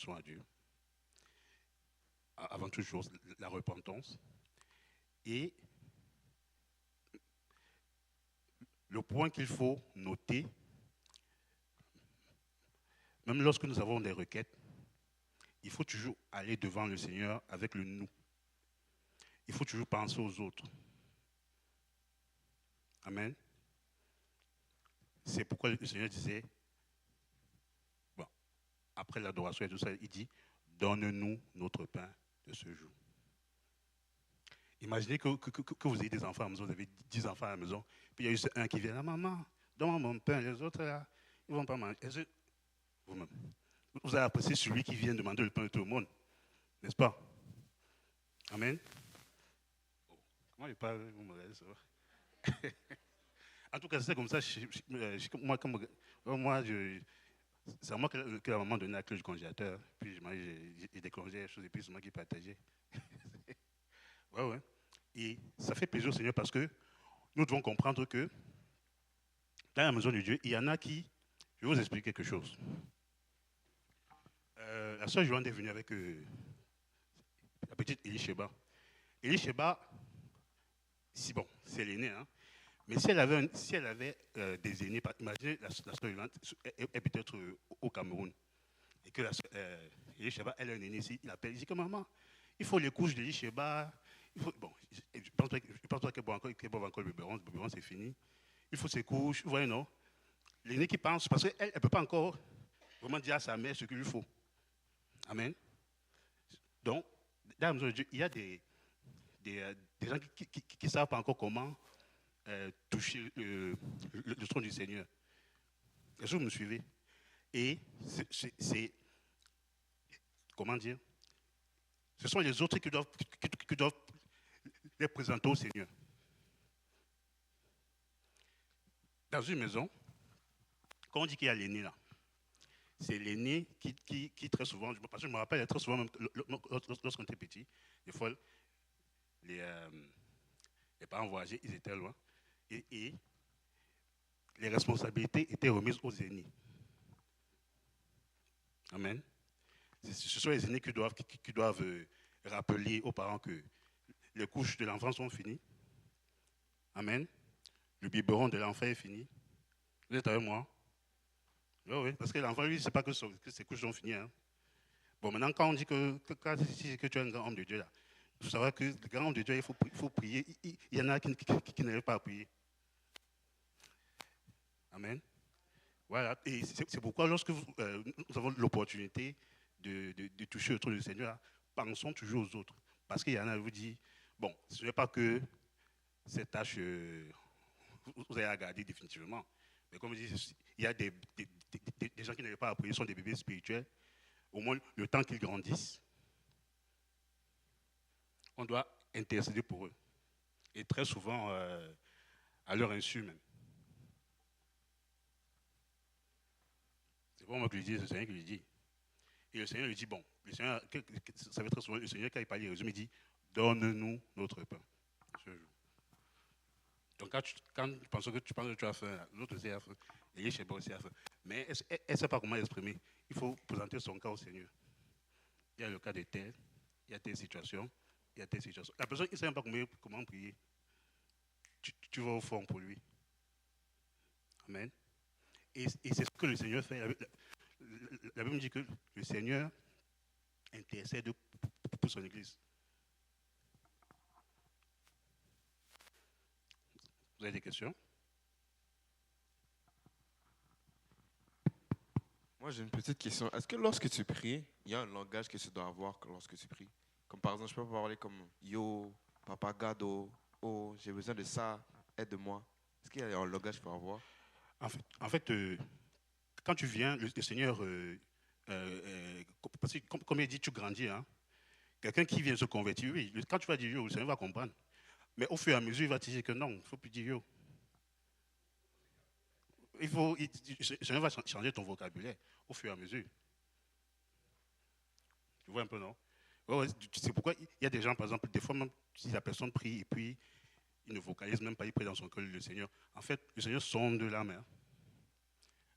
sont à Dieu. Avant toute chose, la repentance. Et le point qu'il faut noter, même lorsque nous avons des requêtes, il faut toujours aller devant le Seigneur avec le nous. Il faut toujours penser aux autres. Amen. C'est pourquoi le Seigneur disait, bon, après l'adoration et tout ça, il dit, donne-nous notre pain de ce jour. Imaginez que vous ayez des enfants à la maison, vous avez 10 enfants à la maison, puis il y a juste un qui vient, ah, maman, donne-moi mon pain, les autres là, ils ne vont pas manger. Vous-même, vous avez apprécié celui qui vient demander le pain de tout le monde, n'est-ce pas? Amen. Comment il parle, vous me regardez ça? En tout cas, c'est comme ça, c'est à moi que la maman donnait la clé du congélateur, puis j'ai déclenché les choses, et puis c'est moi qui partageais. Ouais, ouais. Et ça fait plaisir au Seigneur parce que nous devons comprendre que dans la maison de Dieu, il y en a qui... Je vais vous expliquer quelque chose. La sœur Joanne est venue avec la petite Elisheba. Elisheba, si bon, c'est l'aînée, hein, mais si elle avait des aînés, imaginez la sœur Joanne est peut-être au Cameroun, et que la sœur Elisheba, elle a un aîné ici, il appelle, il dit que maman, il faut les couches d'Elisheba. Bon, je ne pense pas qu'elle boive encore le biberon c'est fini. Il faut ses couches, vous voyez, non? L'aîné qui pense, parce qu'elle ne peut pas encore vraiment dire à sa mère ce qu'il lui faut. Amen. Donc, dans la maison de Dieu, il y a des gens qui ne savent pas encore comment toucher le trône du Seigneur. Est-ce que vous me suivez? Et c'est comment dire? Ce sont les autres qui doivent les présenter au Seigneur. Dans une maison, quand on dit qu'il y a l'aîné là, c'est l'aîné qui très souvent, parce que je me rappelle très souvent, même lorsqu'on était petit, des fois, les parents voyageaient, ils étaient loin, et les responsabilités étaient remises aux aînés. Amen. Ce sont les aînés qui doivent rappeler aux parents que les couches de l'enfant sont finies. Amen. Le biberon de l'enfant est fini. Vous êtes avec moi? Oui, oui, parce que l'enfant, lui, il ne sait pas que ses couches sont finies. Hein. Bon, maintenant, quand on dit que tu es un grand homme de Dieu, là, il faut savoir que le grand homme de Dieu, il faut prier. Il y en a qui n'arrivent pas à prier. Amen. Voilà. Et c'est pourquoi, lorsque nous avons l'opportunité de toucher le trône du Seigneur, pensons toujours aux autres. Parce qu'il y en a qui vous disent, bon, ce n'est pas que cette tâche, vous allez la garder définitivement. Mais comme je dis, il y a des gens qui n'arrivent pas à prier, sont des bébés spirituels. Au moins, le temps qu'ils grandissent, on doit intercéder pour eux. Et très souvent, à leur insu même. C'est pas moi qui lui dis, c'est le Seigneur qui lui dit. Et le Seigneur lui dit, bon, le Seigneur, ça veut très souvent, le Seigneur, quand il parle, il dit, donne-nous notre pain ce jour. Donc quand tu penses que tu as faim, l'autre aussi a faim, et les chefs aussi a faim. Mais elle ne sait pas comment exprimer. Il faut présenter son cas au Seigneur. Il y a le cas de tel, il y a telle situation, il y a telle situation. La personne, il ne sait même pas comment prier. Tu vas au fond pour lui. Amen. Et c'est ce que le Seigneur fait. La Bible dit que le Seigneur intercède pour son Église. Vous avez des questions? Moi, j'ai une petite question. Est-ce que lorsque tu pries, il y a un langage que tu dois avoir lorsque tu pries? Comme par exemple, je peux parler comme Yo, Papa Gado, Oh, j'ai besoin de ça, aide-moi. Est-ce qu'il y a un langage qu'il faut avoir? En fait quand tu viens, le Seigneur, parce que comme il dit, tu grandis. Hein? Quelqu'un qui vient se convertir, oui, quand tu vas dire yo, le Seigneur va comprendre. Mais au fur et à mesure, il va te dire que non, il ne faut plus dire yo. Le Seigneur va changer ton vocabulaire au fur et à mesure. Tu vois un peu, non? Ouais, c'est pourquoi il y a des gens, par exemple, des fois, même si la personne prie et puis il ne vocalise même pas, il prie dans son cœur le Seigneur. En fait, le Seigneur sonde l'âme. Hein.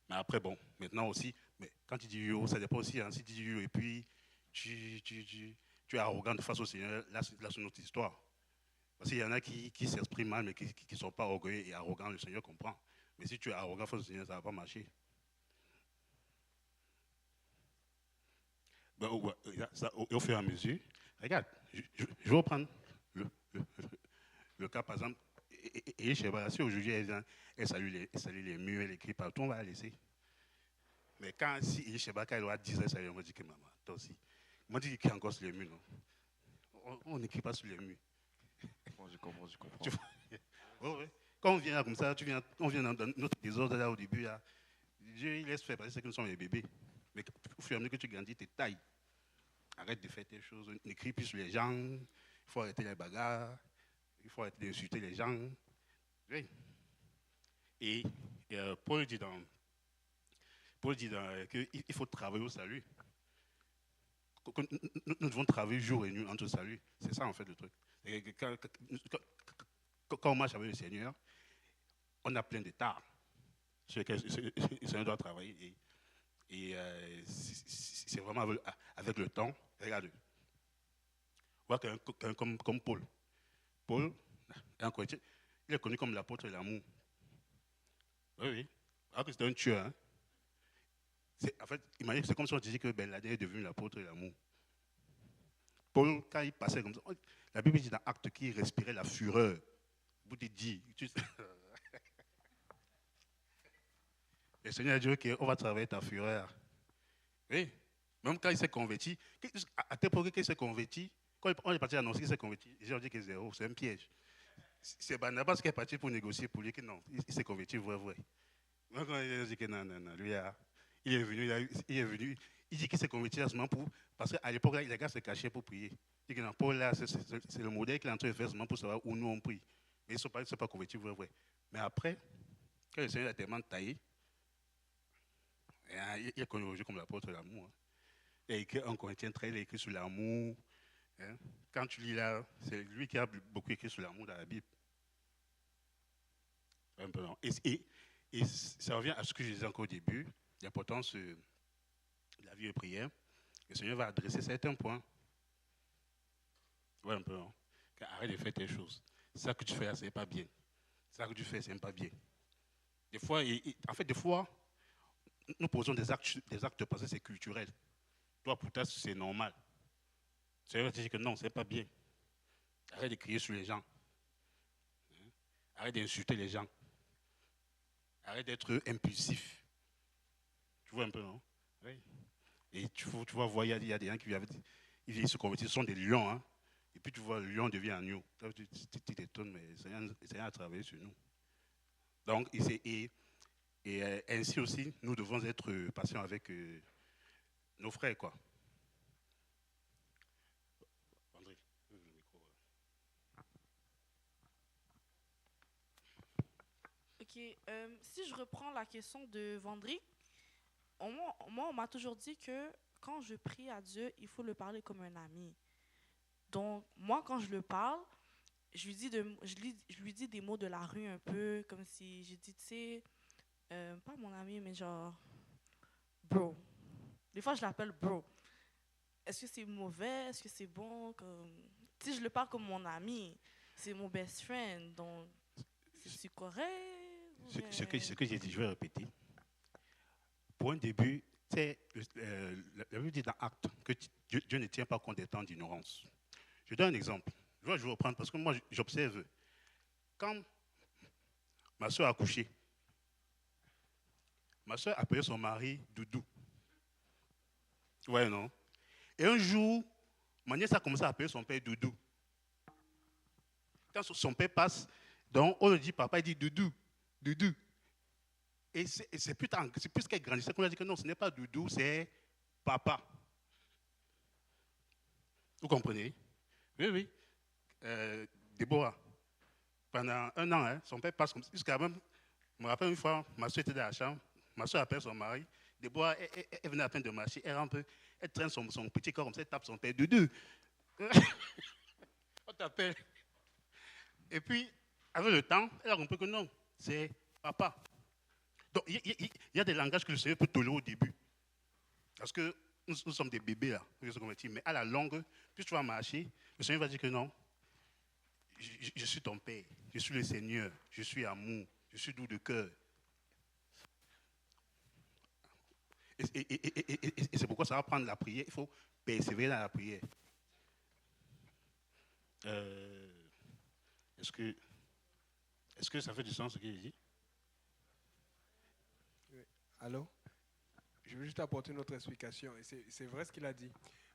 Mais après, bon, maintenant aussi, mais Quand tu dis yo, ça dépend aussi. Hein, si tu dis yo et puis tu es arrogant face au Seigneur, là, c'est une autre histoire. Parce qu'il y en a qui s'expriment mal, mais qui ne sont pas orgueilleux et arrogants, le Seigneur comprend. Mais si tu es arrogant face au Seigneur, ça ne va pas marcher. Ben, au fur et à mesure, regarde, je vais reprendre le, le cas, par exemple, et je sais pas, si aujourd'hui elle salue les murs, elle écrit partout, on va la laisser. Mais quand, si je sais pas, quand elle aura 10 ans, ça on va dire que maman, toi aussi. Moi, je dis qu'il y a encore sur les murs, non. On n'écrit pas sur les murs. Bon, je comprends. Tu vois? Ouais, ouais. Quand on vient là comme ça, on vient dans notre désordre là au début, là, Dieu il laisse faire parce que c'est que nous sommes les bébés. Mais au fur et à mesure que tu grandis, tu tailles. Arrête de faire tes choses, n'écris plus sur les gens, il faut arrêter les bagarres, il faut arrêter d'insulter les gens. Oui. Et Paul dit qu'il faut travailler au salut. Nous devons travailler jour et nuit en tout salut. C'est ça en fait le truc. Quand on marche avec le Seigneur, on a plein de tard sur lesquels le Seigneur doit travailler. Et c'est vraiment avec le temps. Regarde, voir quelqu'un comme Paul. Paul, il est connu comme l'apôtre de l'amour. Oui, oui. Alors que c'était un tueur. Hein. En fait, imagine, c'est comme si on disait que Ben Laden est devenu l'apôtre de l'amour. Paul, quand il passait comme ça, la Bible dit dans Actes qu'il respirait la fureur. Vous te dites, le Seigneur a dit, ok, on va travailler ta fureur. Oui. Même quand il s'est converti, à tel point qu'il s'est converti, quand on est parti annoncer qu'il s'est converti, les gens ont dit que c'est zéro, c'est un piège. C'est Barnabas qui est parti pour négocier pour lui que non, il s'est converti vrai. Donc quand il a dit que non, lui, il est venu, il dit qu'il s'est converti à ce moment parce qu'à l'époque, les gars se cachaient pour prier. Il dit que non, Paul là, c'est le modèle qu'il est en train de faire seulement pour savoir où nous on prie. Mais ils ne sont pas convertis vrai. Mais après, quand le Seigneur a tellement taillé, il est connu aujourd'hui comme l'apôtre de l'amour. Hein. Il a écrit en Corinthiens 13, il a écrit sur l'amour. Hein. Quand tu lis là, c'est lui qui a beaucoup écrit sur l'amour dans la Bible. Un peu non. Et ça revient à ce que je disais encore au début, l'importance de la vie de prière. Le Seigneur va adresser certains points. Ouais, un peu non. Arrête de faire tes choses. Ça que tu fais là, ce n'est pas bien. Ça que tu fais, ce n'est pas bien. Des fois, des fois, nous posons des actes parce que c'est culturel. Toi, pour toi, c'est normal. Le Seigneur va te dire que non, ce n'est pas bien. Arrête de crier sur les gens. Arrête d'insulter les gens. Arrête d'être impulsif. Tu vois un peu, non? Oui. Et tu vas voir, il y a des gens qui viennent se convertir, ce sont des lions. Hein? Et puis tu vois, le lion devient agneau. Tu t'étonnes, mais le Seigneur a travaillé sur nous. Donc, ainsi aussi, nous devons être patients avec nos frères, quoi. André, le micro. Ok, si je reprends la question de Vendry, moi, on m'a toujours dit que quand je prie à Dieu, il faut le parler comme un ami. Donc, moi, quand je le parle, je lui dis des mots de la rue un peu, comme si je dis, tu sais, pas mon ami, mais genre, bro. Des fois, je l'appelle bro. Est-ce que c'est mauvais? Est-ce que c'est bon? Tu sais, je le parle comme mon ami. C'est mon best friend. Donc, c'est correct? Ce que j'ai dit, je vais répéter. Pour un début, la Bible dit dans Actes que Dieu ne tient pas compte des temps d'ignorance. Je donne un exemple. Je vais reprendre parce que moi, j'observe. Quand ma soeur a accouché, ma soeur appelait son mari Doudou. Ouais, non? Et un jour, ma nièce a commencé à appeler son père Doudou. Quand son père passe, donc on le dit papa, il dit Doudou, Doudou. Et c'est plus qu'elle grandissait qu'on a dit que non, ce n'est pas Doudou, c'est papa. Vous comprenez? Oui, oui. Déborah, pendant un an, hein, son père passe comme ça. Jusqu'à même, je me rappelle une fois, ma soeur était dans la chambre, ma soeur appelle son mari. Déborah, elle venait à peine de marcher, elle traîne son petit corps comme ça, elle tape son père, Doudou. On t'appelle. Et puis, avec le temps, elle a compris que non, c'est papa. Donc, il y a des langages que le Seigneur peut tolérer au début. Parce que nous sommes des bébés là, nous sommes convertis, mais à la longue, plus tu vas marcher, le Seigneur va dire que non, je suis ton Père, je suis le Seigneur, je suis amour, je suis doux de cœur. Et c'est pourquoi ça va prendre la prière, il faut persévérer dans la prière. Euh, est-ce, que, est-ce que ça fait du sens ce qu'il dit? Oui. Allô? Je veux juste apporter une autre explication. Et c'est vrai ce qu'il a dit.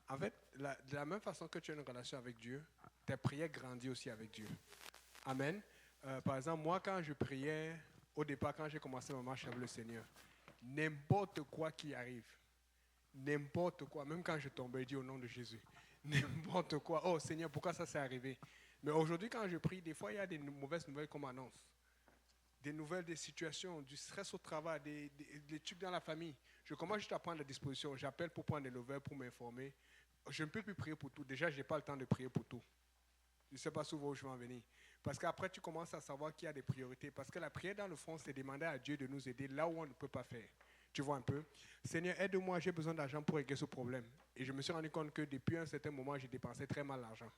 En fait, de la même façon que tu as une relation avec Dieu, tes prières grandissent aussi avec Dieu. Amen. Par exemple, moi, quand je priais, au départ, quand j'ai commencé ma marche avec le Seigneur, n'importe quoi qui arrive, n'importe quoi, même quand je tombais, je dis au nom de Jésus, n'importe quoi. Oh Seigneur, pourquoi ça s'est arrivé? Mais aujourd'hui, quand je prie, des fois, il y a des mauvaises nouvelles qu'on m'annonce. Des nouvelles, des situations, du stress au travail, des trucs dans la famille. Je commence juste à prendre la disposition. J'appelle pour prendre des nouvelles, pour m'informer. Je ne peux plus prier pour tout. Déjà, je n'ai pas le temps de prier pour tout. Je ne sais pas souvent où je vais en venir. Parce qu'après, tu commences à savoir qu'il y a des priorités. Parce que la prière, dans le fond, c'est demander à Dieu de nous aider là où on ne peut pas faire. Tu vois un peu? Seigneur, aide-moi, j'ai besoin d'argent pour régler ce problème. Et je me suis rendu compte que depuis un certain moment, j'ai dépensé très mal l'argent.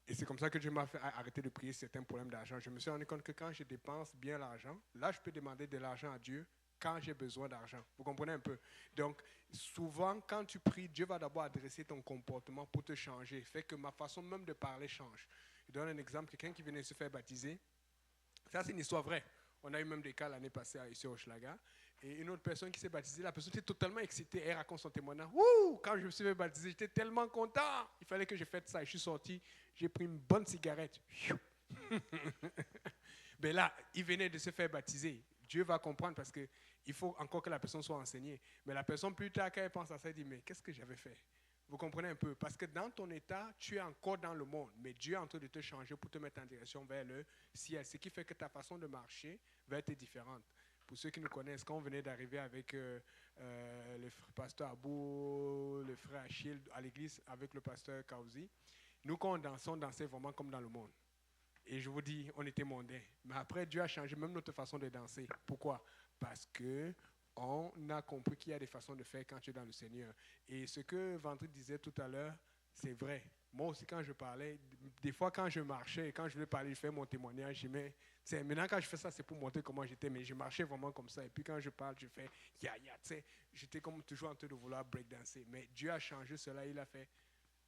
Et c'est comme ça que Dieu m'a fait arrêter de prier certains problèmes d'argent. Je me suis rendu compte que quand je dépense bien l'argent, là, je peux demander de l'argent à Dieu quand j'ai besoin d'argent. Vous comprenez un peu? Donc, souvent, quand tu pries, Dieu va d'abord adresser ton comportement pour te changer. Fait que ma façon même de parler change. Je donne un exemple. Quelqu'un qui venait se faire baptiser. Ça, c'est une histoire vraie. On a eu même des cas l'année passée ici au Schlager. Et une autre personne qui s'est baptisée, la personne était totalement excitée. Elle raconte son témoignage. Ouh, quand je me suis fait baptiser, j'étais tellement content. Il fallait que je fasse ça. Je suis sorti, j'ai pris une bonne cigarette. Mais là, il venait de se faire baptiser. Dieu va comprendre parce qu'il faut encore que la personne soit enseignée. Mais la personne, plus tard, quand elle pense à ça, elle dit, mais qu'est-ce que j'avais fait? Vous comprenez un peu? Parce que dans ton état, tu es encore dans le monde, mais Dieu est en train de te changer pour te mettre en direction vers le ciel. Ce qui fait que ta façon de marcher va être différente. Pour ceux qui nous connaissent, quand on venait d'arriver avec le pasteur Abou, le frère Achille à l'église, avec le pasteur Kauzi, nous, quand on dansait vraiment comme dans le monde. Et je vous dis, on était mondains. Mais après, Dieu a changé même notre façon de danser. Pourquoi? Parce que on a compris qu'il y a des façons de faire quand tu es dans le Seigneur. Et ce que Vendry disait tout à l'heure, c'est vrai. Moi aussi, quand je parlais, des fois, quand je marchais et quand je voulais parler, je fais mon témoignage, maintenant, quand je fais ça, c'est pour montrer comment j'étais, mais je marchais vraiment comme ça. Et puis, quand je parle, je fais ya, tu sais, j'étais comme toujours en train de vouloir breakdancer. Mais Dieu a changé cela, il a fait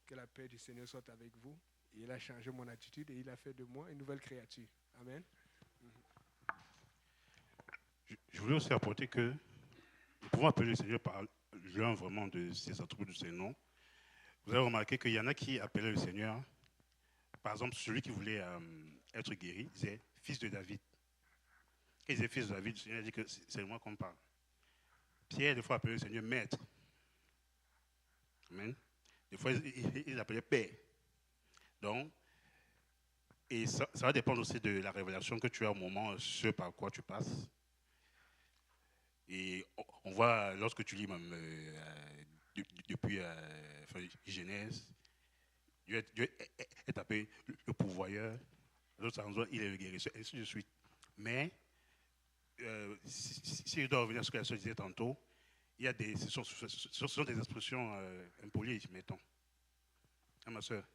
que la paix du Seigneur soit avec vous. Et il a changé mon attitude et il a fait de moi une nouvelle créature. Amen. Je voulais aussi apporter que nous pouvons appeler le Seigneur par l'un vraiment de ses attributs, de ses noms. Vous avez remarqué qu'il y en a qui appelaient le Seigneur, par exemple, celui qui voulait être guéri, disait fils de David. Quand il disait fils de David, le Seigneur dit que c'est moi qu'on parle. Pierre, des fois, appelait le Seigneur maître. Amen. Des fois, il l'appelait père. Donc, et ça va dépendre aussi de la révélation que tu as au moment, ce par quoi tu passes. Et on voit, lorsque tu lis même depuis Genèse, Dieu est appelé le pourvoyeur, l'autre endroit, il est le guérisseur, et ainsi de suite. Mais, si je dois revenir à ce que la soeur disait tantôt, il y a ce sont des expressions impolies, mettons. Hein, ma soeur,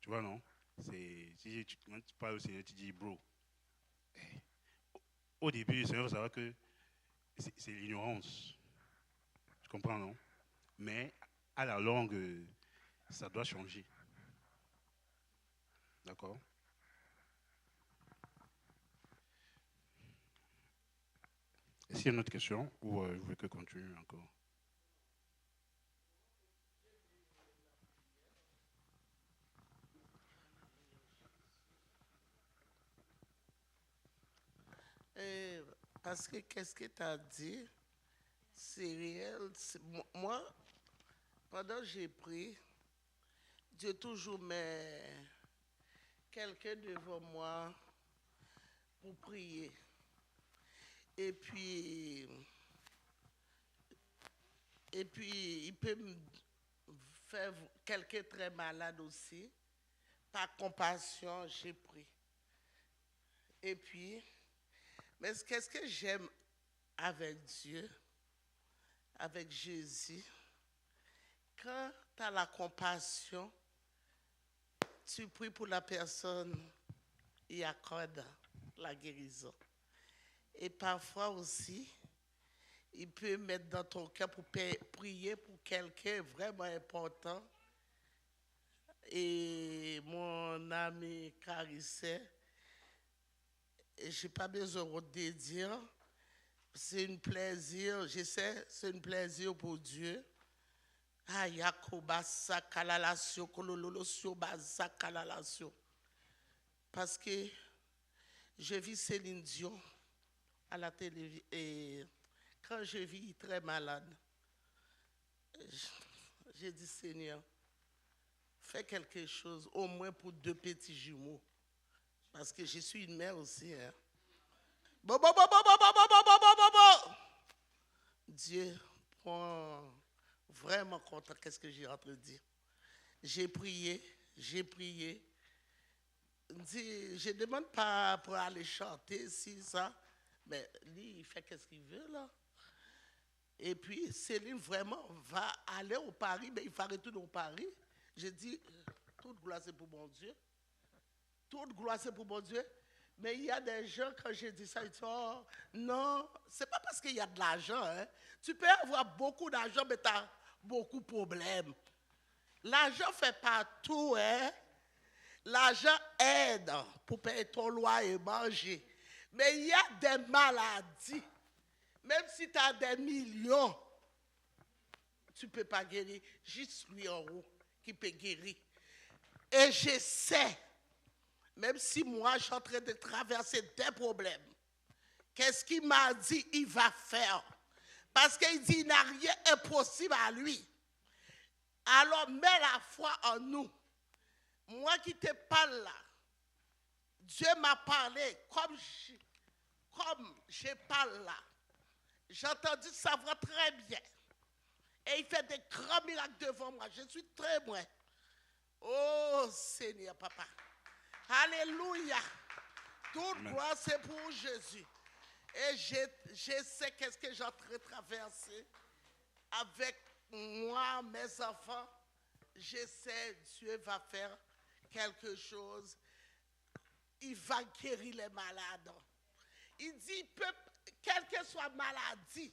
tu vois, non? Si tu parles au Seigneur, tu dis bro. Au début, le Seigneur va savoir que c'est l'ignorance. Tu comprends, non? Mais à la longue, ça doit changer. D'accord? Est-ce qu'il y a une autre question ou vous voulez que je continue encore? Parce que qu'est-ce que tu as dit, c'est réel. Moi, pendant que j'ai pris, Dieu toujours met quelqu'un devant moi pour prier. Et puis, il peut me faire quelqu'un très malade aussi. Par compassion, j'ai pris. Et puis, mais qu'est-ce que j'aime avec Dieu? avec Jésus, quand tu as la compassion, tu pries pour la personne et accorde la guérison. Et parfois aussi, il peut mettre dans ton cœur pour prier pour quelqu'un vraiment important. Et mon ami Carissé, je n'ai pas besoin de dire, c'est un plaisir, je sais, c'est un plaisir pour Dieu. Parce que je vis Céline Dion à la télévision et quand je vis très malade, j'ai dit Seigneur, fais quelque chose au moins pour 2 petits jumeaux. Parce que je suis une mère aussi. Hein. Dieu prend vraiment compte de ce que j'ai entre dire. J'ai prié. Je ne demande pas pour aller chanter, si, ça. Mais lui, il fait ce qu'il veut, là. Et puis, Céline, vraiment, va aller au Paris, mais il va retourner au Paris. J'ai dit, toute gloire, c'est pour mon Dieu. Toute gloire, c'est pour mon Dieu. Mais il y a des gens, quand j'ai dit ça, ils disent, oh, non, c'est pas parce qu'il y a de l'argent. Hein. Tu peux avoir beaucoup d'argent, mais tu as beaucoup de problèmes. L'argent ne fait pas tout. Hein. L'argent aide pour payer ton loyer et manger. Mais il y a des maladies. Même si tu as des millions, tu ne peux pas guérir. Juste lui en haut qui peut guérir. Et je sais, même si moi je suis en train de traverser des problèmes, qu'est-ce qu'il m'a dit il va faire? Parce qu'il dit il n'y a rien impossible à lui. Alors mets la foi en nous. Moi qui te parle là, Dieu m'a parlé comme je parle là. J'ai entendu sa voix très bien. Et il fait des grands miracles devant moi. Je suis très loin. Oh Seigneur, papa. Alléluia. Toute gloire, c'est pour Jésus. Et je sais qu'est-ce que j'ai en train de traverser avec moi, mes enfants. Je sais, Dieu va faire quelque chose. Il va guérir les malades. Il dit, quelle que soit maladie.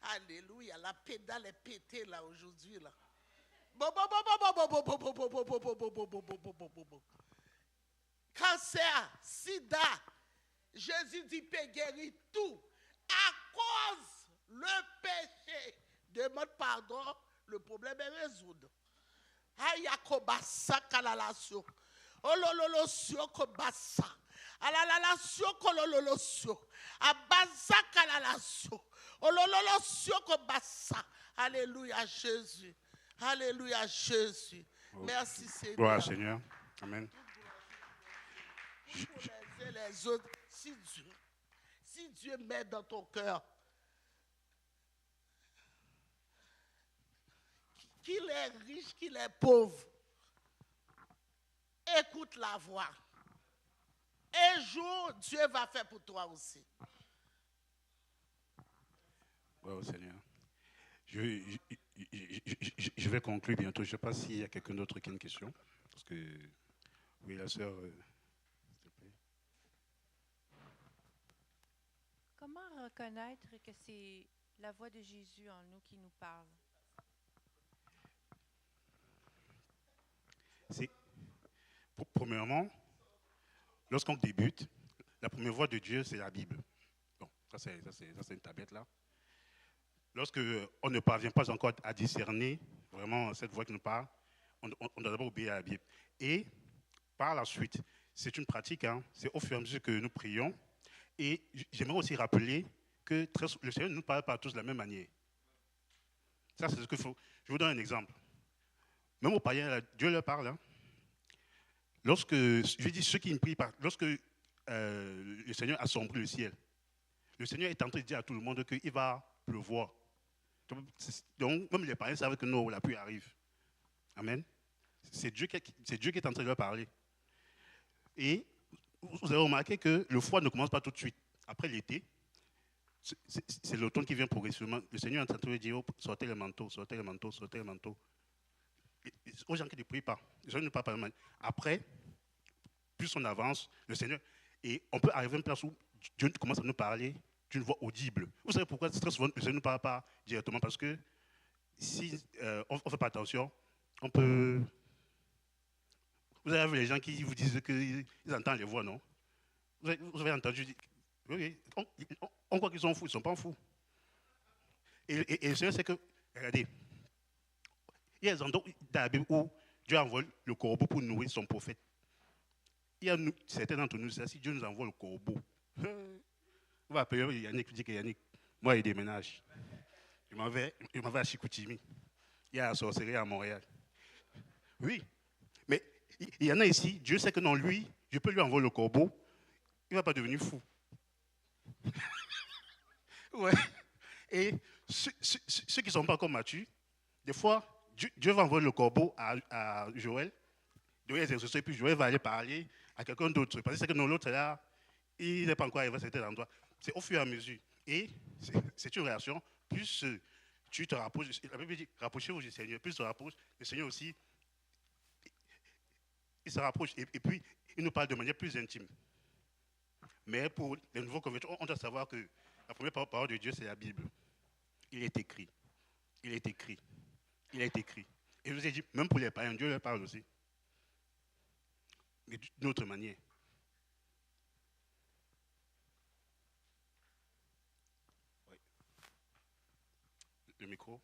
Alléluia, la pédale est pétée là aujourd'hui. Là. Cancer, sida, Jésus dit peut guérir tout. À cause le péché. Demande pardon, le problème est résolu. Ayakobasa kalalasio. Olololosio kobasa. Alalalasio kolololosio. Abasa kalalasio. Olololosio kobasa. Alléluia Jésus. Alléluia Jésus. Merci Seigneur. Gloire Seigneur. Amen. Les autres, si Dieu met dans ton cœur qu'il est riche, qu'il est pauvre, écoute la voix. Un jour, Dieu va faire pour toi aussi. Gloire au Seigneur. Je vais conclure bientôt. Je ne sais pas s'il y a quelqu'un d'autre qui a une question. Parce que, oui, la sœur, s'il te plaît. Comment reconnaître que c'est la voix de Jésus en nous qui nous parle? Premièrement, lorsqu'on débute, la première voix de Dieu, c'est la Bible. Bon, ça c'est une tablette là. Lorsque on ne parvient pas encore à discerner vraiment cette voix qui nous parle, on doit d'abord obéir à la Bible. Et par la suite, c'est une pratique, hein, c'est au fur et à mesure que nous prions. Et j'aimerais aussi rappeler que le Seigneur ne nous parle pas tous de la même manière. Ça, c'est ce qu'il faut. Je vous donne un exemple. Même aux païens, Dieu leur parle. Hein. Lorsque, je dis ceux qui ne prient pas, lorsque le Seigneur assombrit le ciel, le Seigneur est en train de dire à tout le monde qu'il va pleuvoir. Donc, même les païens savent que non, la pluie arrive. Amen. C'est Dieu qui est en train de leur parler. Et vous avez remarqué que le froid ne commence pas tout de suite. Après l'été, c'est l'automne qui vient progressivement. Le Seigneur est en train de dire, oh, sortez les manteaux, sortez les manteaux, sortez les manteaux. Aux gens qui ne prient pas, les gens ne parlent pas mal. Après, plus on avance, le Seigneur, et on peut arriver à une place où Dieu commence à nous parler d'une voix audible. Vous savez pourquoi très souvent le Seigneur ne parle pas directement? Parce que si on ne fait pas attention, on peut... Vous avez vu les gens qui vous disent qu'ils entendent les voix, non? Vous avez entendu dire, oui, on croit qu'ils sont fous, ils ne sont pas fous. Et le Seigneur, c'est que, regardez, il y a des endroits dans la Bible où Dieu envoie le corbeau pour nourrir son prophète. Il y a certains d'entre nous, si Dieu nous envoie le corbeau, on va appeler Yannick, dit que Yannick, moi, il déménage. Je m'en vais à Chicoutimi. Il y a la sorcellerie à Montréal. Oui, mais il y en a ici, Dieu sait que non, lui, je peux lui envoyer le corbeau, il ne va pas devenir fou. Ouais. Et ceux qui ne sont pas comme Mathieu, des fois, Dieu va envoyer le corbeau à Joël, donner les instructions, et puis Joël va aller parler à quelqu'un d'autre. Parce que l'autre là, il n'est pas encore arrivé à cet endroit. C'est au fur et à mesure. Et c'est une réaction. Plus tu te rapproches, la Bible dit, rapprochez-vous du Seigneur. Plus tu te rapproches, le Seigneur aussi, il se rapproche. Et puis, il nous parle de manière plus intime. Mais pour les nouveaux convertis, on doit savoir que la première parole de Dieu, c'est la Bible. Il est écrit. Il est écrit. Il est écrit. Et je vous ai dit, même pour les païens, Dieu leur parle aussi. Mais d'une autre manière. Oui. Le micro.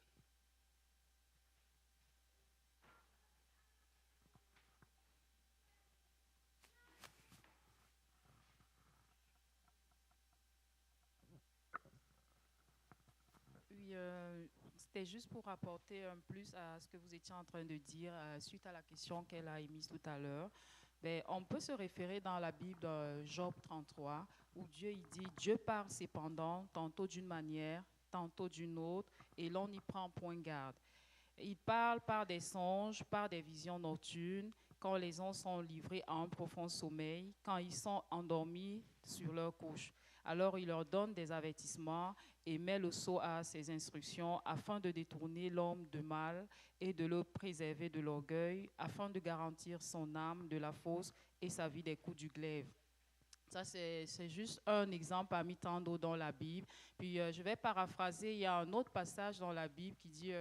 Oui, c'était juste pour apporter un plus à ce que vous étiez en train de dire suite à la question qu'elle a émise tout à l'heure. Ben, on peut se référer dans la Bible, dans Job 33, où Dieu il dit « Dieu parle cependant, tantôt d'une manière, tantôt d'une autre, et l'on n'y prend point garde. Il parle par des songes, par des visions nocturnes, quand les hommes sont livrés à un profond sommeil, quand ils sont endormis sur leur couche. Alors il leur donne des avertissements et met le sceau à ses instructions afin de détourner l'homme du mal et de le préserver de l'orgueil, afin de garantir son âme de la fosse et sa vie des coups du glaive. » Ça, c'est juste un exemple parmi tant d'autres dans la Bible. Puis je vais paraphraser, il y a un autre passage dans la Bible qui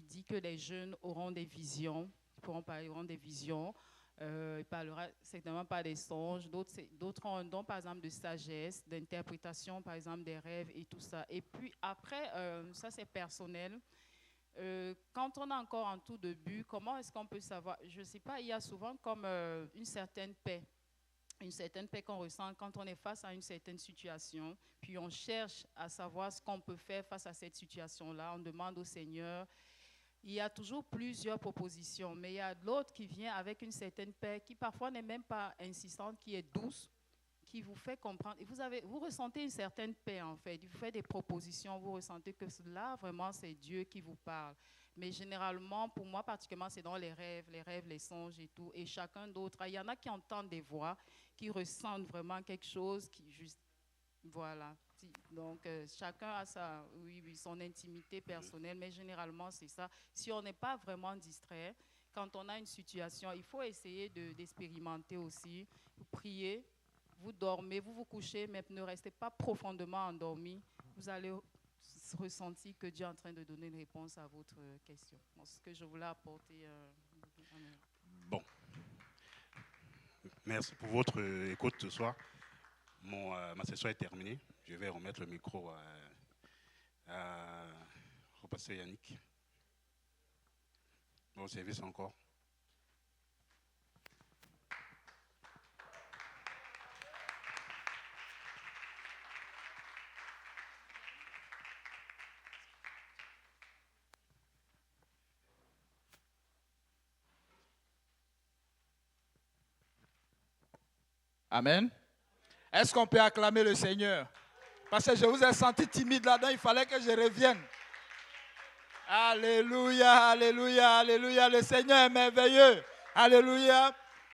dit que les jeunes auront des visions, auront des visions. Il ne parlera certainement pas des songes, d'autres ont un don par exemple de sagesse, d'interprétation par exemple des rêves et tout ça. Et puis après, ça c'est personnel, quand on est encore en tout début, comment est-ce qu'on peut savoir? Je ne sais pas, il y a souvent comme une certaine paix qu'on ressent quand on est face à une certaine situation, puis on cherche à savoir ce qu'on peut faire face à cette situation-là, on demande au Seigneur. Il y a toujours plusieurs propositions, mais il y a l'autre qui vient avec une certaine paix qui parfois n'est même pas insistante, qui est douce, qui vous fait comprendre. Et vous ressentez une certaine paix en fait. Il vous fait des propositions, vous ressentez que là, vraiment, c'est Dieu qui vous parle. Mais généralement, pour moi particulièrement, c'est dans les rêves, les songes et tout. Et chacun d'autre, il y en a qui entendent des voix, qui ressentent vraiment quelque chose, qui juste... Voilà. Donc, chacun a son intimité personnelle, mais généralement, c'est ça. Si on n'est pas vraiment distrait, quand on a une situation, il faut essayer d'expérimenter aussi. Vous priez, vous dormez, vous vous couchez, mais ne restez pas profondément endormi. Vous allez ressentir que Dieu est en train de donner une réponse à votre question. Bon, ce que je voulais apporter. Bon. Merci pour votre écoute ce soir. Ma session est terminée. Je vais remettre le micro au pasteur Yannick. Bon service encore. Amen. Est-ce qu'on peut acclamer le Seigneur? Parce que je vous ai senti timide là-dedans, il fallait que je revienne. Alléluia, alléluia, alléluia. Le Seigneur est merveilleux. Alléluia.